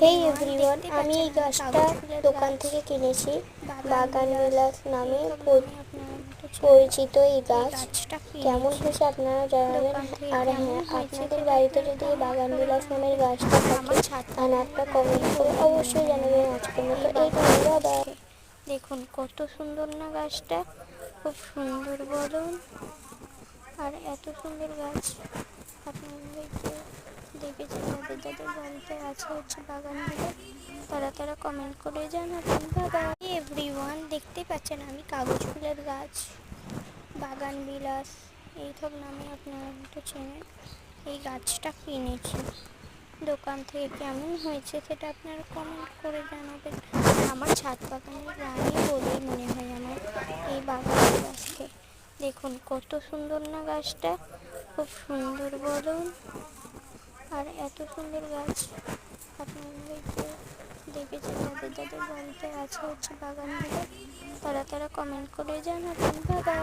হেই everyone, আমি এই গাছটা দোকান থেকে কিনেছি। বাগান বিলাস নামে পরিচিত এই গাছ। কেমন হয়েছে আপনারা জানাবেন। আর হ্যাঁ, আপনাদের বাড়িতে যদি এই বাগান বিলাস নামের গাছটা থাকে তাহলে একটা কমেন্ট করে অবশ্যই জানাবেন। আজকের মতো এই ধন্যবাদ। দেখুন কত সুন্দর না গাছটা, খুব সুন্দর বলুন। আর এত সুন্দর গাছ আপনাদেরকে দেখেছি, যাদের যাদের বাড়িতে আছে হচ্ছে বাগান বিলাস, তারা কমেন্ট করে জানাবেন। বাবা এভরিওয়ান, দেখতে পাচ্ছেন আমি কাগজ ফুলের গাছ, বাগান বিলাস এই সব নামে আপনারা হয়তো চেনেন। এই গাছটা কিনেছি দোকান থেকে। কেমন হয়েছে সেটা আপনারা কমেন্ট করে জানাবেন। আমার ছাদ বাগানের রানী বলেই মনে হয় আমার এই বাগান বিলাসকে। দেখুন কত সুন্দর না গাছটা, খুব সুন্দর বলুন। আর এত সুন্দর গাছ আপনাদেরকে দেখেছি, যাদের যাদের বাড়িতে আছে হচ্ছে বাগান বিলাস, তারা কমেন্ট করে জানাবেন। বাবা।